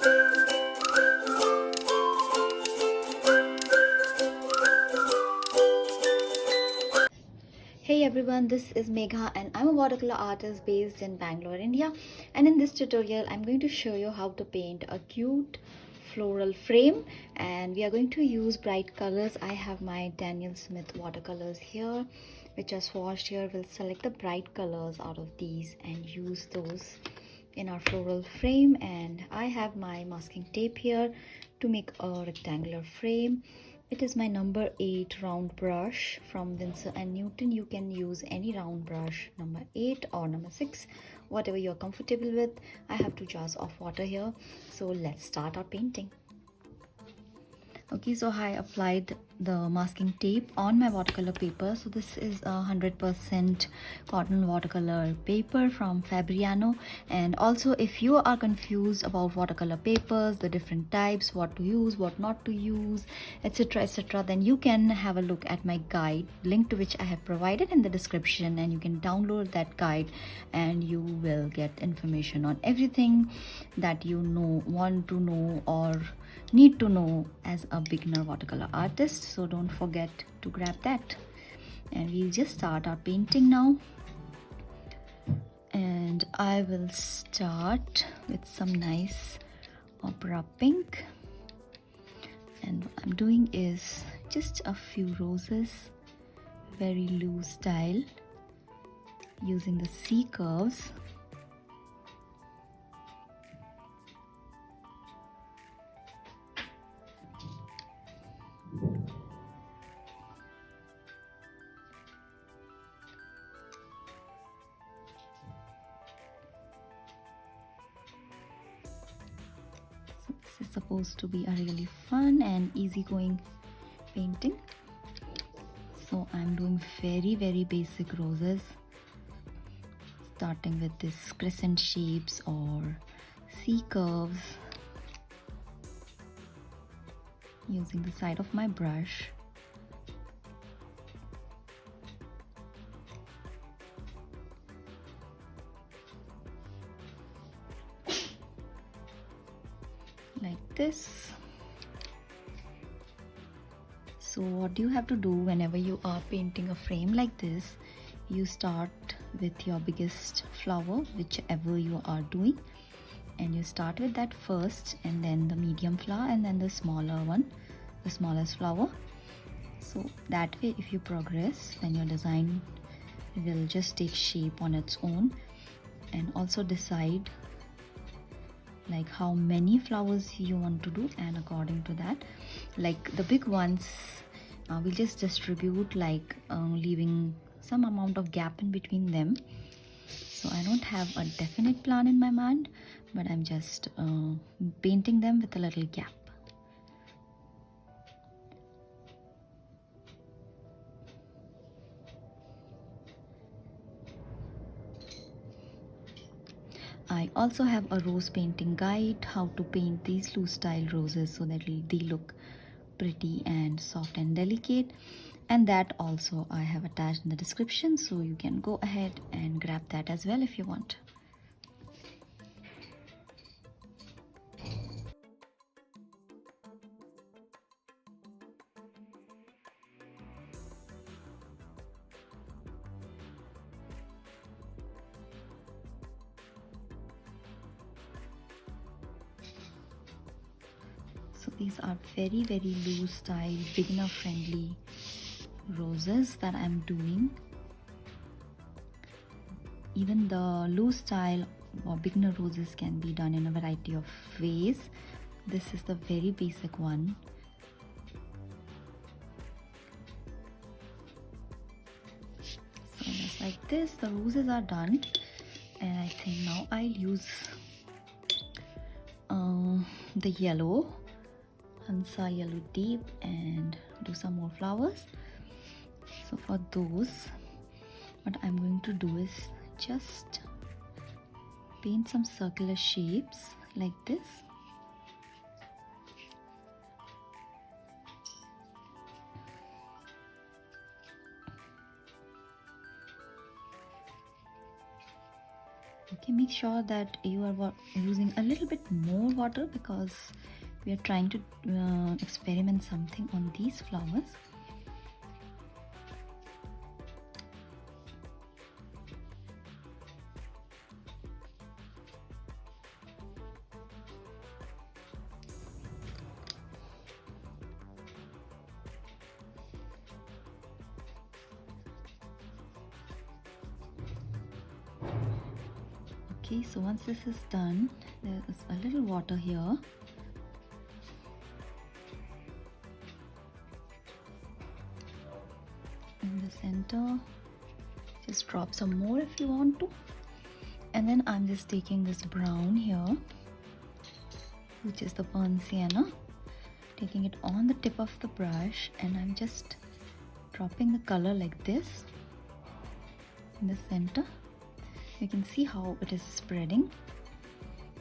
Hey everyone, this is Megha and I'm a watercolor artist based in Bangalore, India. And in this tutorial, I'm going to show you how to paint a cute floral frame, and we are going to use bright colors. I have my Daniel Smith watercolors here, which are swatched here. We'll select the bright colors out of these and use those in our floral frame. And I have my masking tape here to make a rectangular frame. It is my number 8 round brush from Winsor and Newton. You can use any round brush, number 8 or number 6, whatever you're comfortable with. I have 2 jars of water here, so let's start our painting. Okay, so I applied the masking tape on my watercolor paper. So this is a 100% cotton watercolor paper from Fabriano. And also, if you are confused about watercolor papers, the different types, what to use, what not to use, etc, etc, then you can have a look at my guide, link to which I have provided in the description, and you can download that guide and you will get information on everything that you want to know or need to know as a beginner watercolor artist. So don't forget to grab that, and we'll just start our painting now. And I will start with some nice opera pink, and what I'm doing is just a few roses, very loose style, using the C curves. This is supposed to be a really fun and easygoing painting. So I'm doing very basic roses, starting with this crescent shapes or C curves, using the side of my brush. Like this. So what you have to do whenever you are painting a frame like this, you start with your biggest flower, whichever you are doing, and you start with that first, and then the medium flower, and then the smaller one, the smallest flower. So that way, if you progress, then your design will just take shape on its own. And also decide like how many flowers you want to do, and according to that, like the big ones, we'll just distribute, like leaving some amount of gap in between them. So I don't have a definite plan in my mind, but I'm just painting them with a little gap. I also have a rose painting guide, how to paint these loose style roses so that they look pretty and soft and delicate, and that also I have attached in the description, so you can go ahead and grab that as well if you want. So these are very loose style, beginner friendly roses that I'm doing. Even the loose style or beginner roses can be done in a variety of ways. This is the very basic one. So just like this, the roses are done, and I think now I'll use the yellow Hansa Yellow Deep and do some more flowers. So for those, what I'm going to do is just paint some circular shapes like this. Okay, make sure that you are using a little bit more water because we are trying to experiment something on these flowers. Okay, so once this is done, there is a little water here. In the center, just drop some more if you want to. And then I'm just taking this brown here, which is the burnt sienna, taking it on the tip of the brush, and I'm just dropping the color like this in the center. You can see how it is spreading.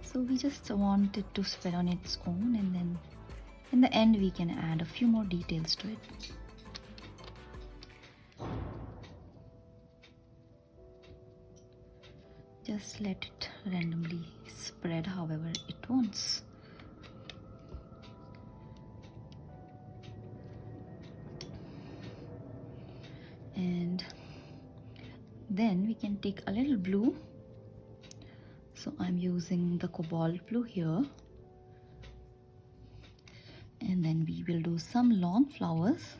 So we just want it to spread on its own, and then in the end we can add a few more details to it. Just let it randomly spread however it wants. And then we can take a little blue. So I'm using the cobalt blue here. And then we will do some long flowers.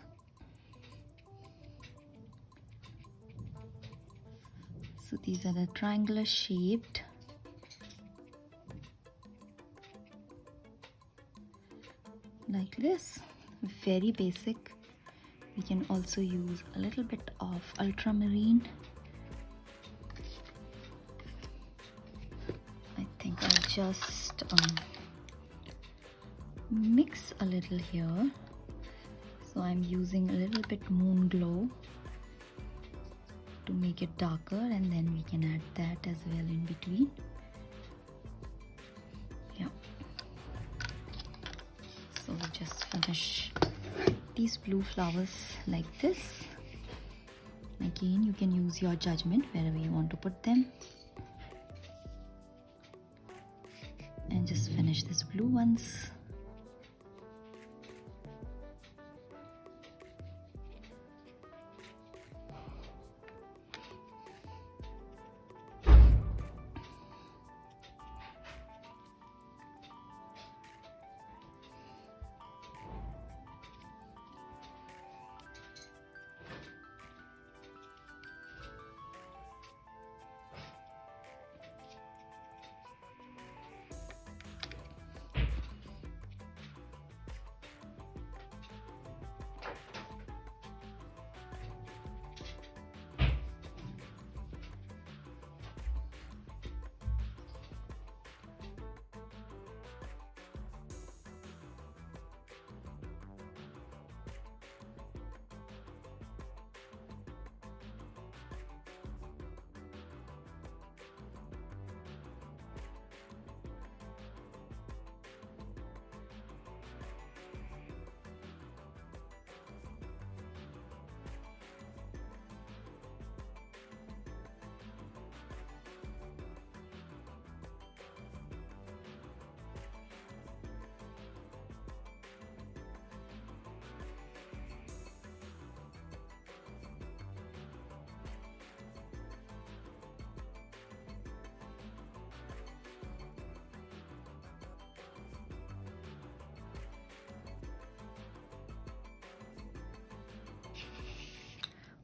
So these are the triangular shaped. Like this, very basic. We can also use a little bit of ultramarine. I think I'll just mix a little here. So I'm using a little bit moon glow to make it darker, and then we can add that as well in between. Yeah. So we'll just finish these blue flowers like this. Again, you can use your judgment wherever you want to put them. And just finish these blue ones.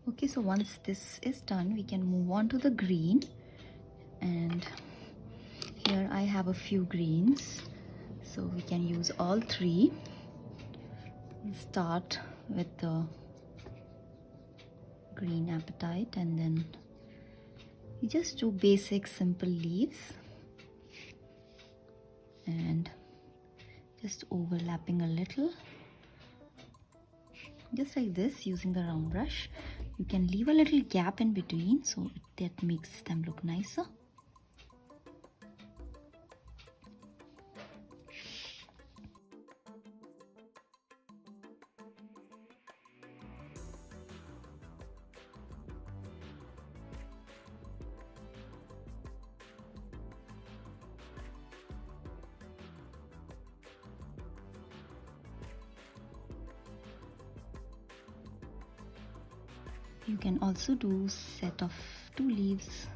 Okay, so once this is done, we can move on to the green. And here I have a few greens, so we can use all three. We'll start with the green apatite, and then we just do basic simple leaves and just overlapping a little, just like this, using the round brush. You can leave a little gap in between, so that makes them look nicer. You can also do set of 2 leaves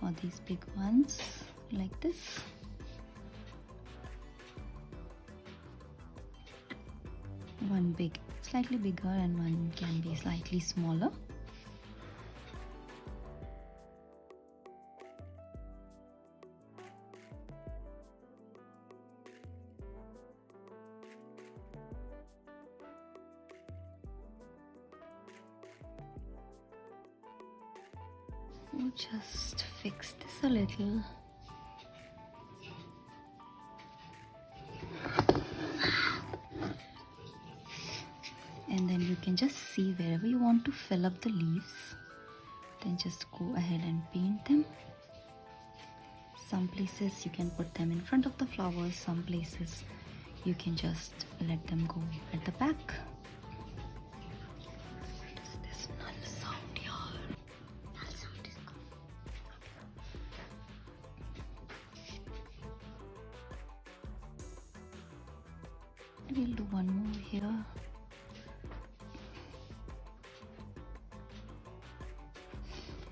for these big ones like this. One big, slightly bigger, and one can be slightly smaller. We'll just fix this a little. And then you can just see wherever you want to fill up the leaves, then just go ahead and paint them. Some places you can put them in front of the flowers, some places you can just let them go at the back. What is this null sound here? Null sound is gone. We'll do one more here.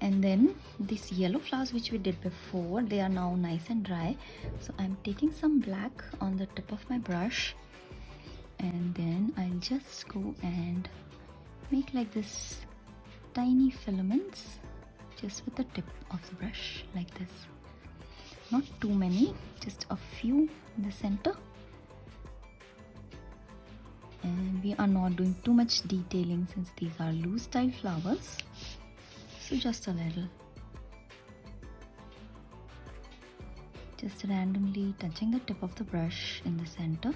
And then these yellow flowers which we did before, they are now nice and dry. So I'm taking some black on the tip of my brush, and then I'll just go and make like this tiny filaments just with the tip of the brush like this. Not too many, just a few in the center. And we are not doing too much detailing since these are loose style flowers. So just a little. Just randomly touching the tip of the brush in the center.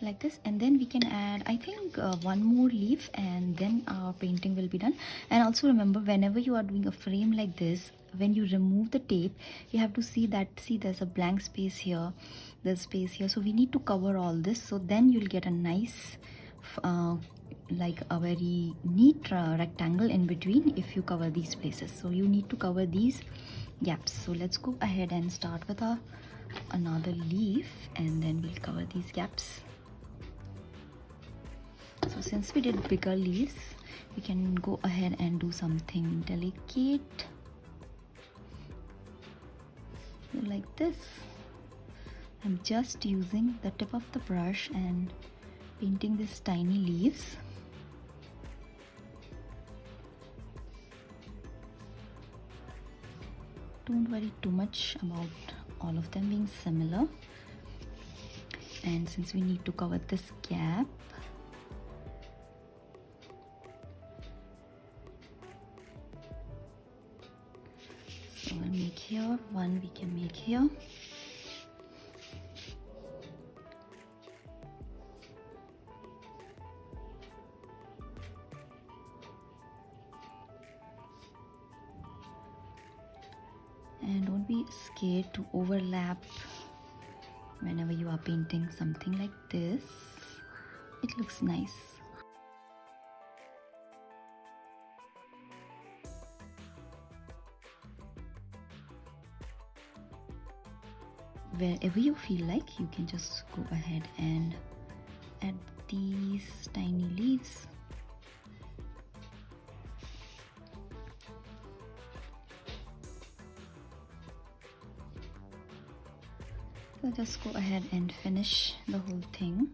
Like this, and then we can add, I think, one more leaf, and then our painting will be done. And also remember, whenever you are doing a frame like this, when you remove the tape, you have to see that, see, there's a blank space here, there's space here, so we need to cover all this, so then you'll get a nice like a very neat rectangle in between if you cover these places. So you need to cover these gaps. So let's go ahead and start with another leaf, and then we'll cover these gaps. So since we did bigger leaves, we can go ahead and do something delicate like this. I'm just using the tip of the brush and painting these tiny leaves. Don't worry too much about all of them being similar. And since we need to cover this gap, so we'll make here one, we can make here. And don't be scared to overlap whenever you are painting something like this. It looks nice. Wherever you feel like, you can just go ahead and add these tiny leaves. So just go ahead and finish the whole thing.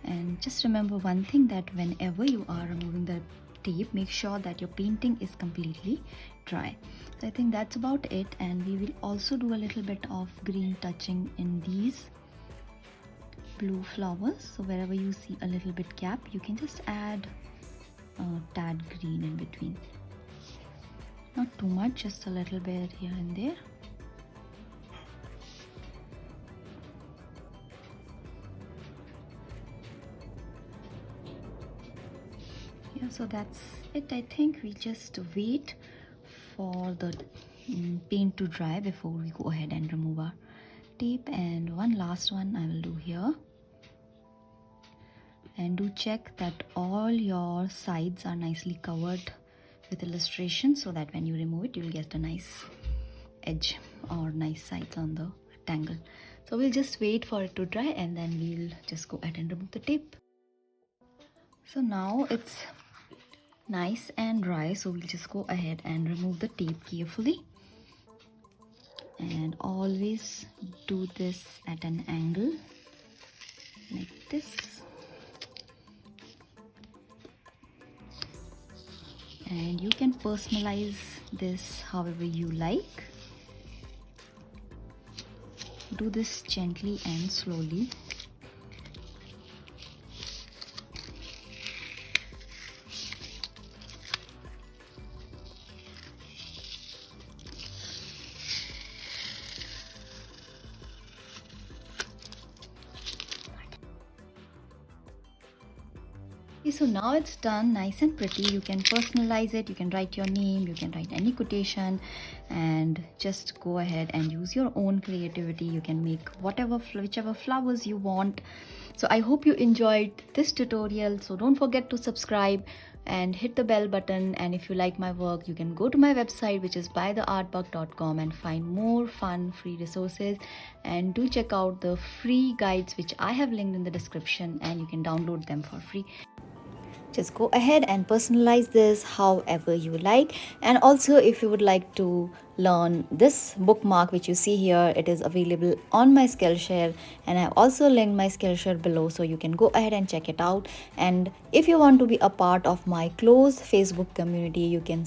And just remember one thing, that whenever you are removing the tape, make sure that your painting is completely dry. So I think that's about it, and we will also do a little bit of green touching in these blue flowers. So wherever you see a little bit gap, you can just add tad green in between. Not too much, just a little bit here and there. Yeah, so that's it. I think we just wait for the paint to dry before we go ahead and remove our tape. And one last one I will do here. And do check that all your sides are nicely covered with illustration, so that when you remove it, you'll get a nice edge or nice sides on the rectangle. So we'll just wait for it to dry, and then we'll just go ahead and remove the tape. So now it's nice and dry, so we'll just go ahead and remove the tape carefully. And always do this at an angle like this. And you can personalize this however you like. Do this gently and slowly. Okay, so now it's done, nice and pretty. You can personalize it, you can write your name, you can write any quotation, and just go ahead and use your own creativity. You can make whichever flowers you want. So I hope you enjoyed this tutorial. So don't forget to subscribe and hit the bell button. And if you like my work, you can go to my website, which is buytheartbug.com, and find more fun free resources. And do check out the free guides which I have linked in the description, and you can download them for free. Just go ahead and personalize this however you like. And also, if you would like to learn this bookmark which you see here, it is available on my Skillshare, and I have also linked my Skillshare below, so you can go ahead and check it out. And if you want to be a part of my close Facebook community, you can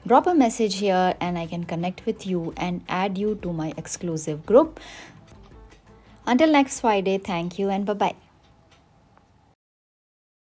drop a message here, and I can connect with you and add you to my exclusive group. Until next Friday, thank you and bye bye.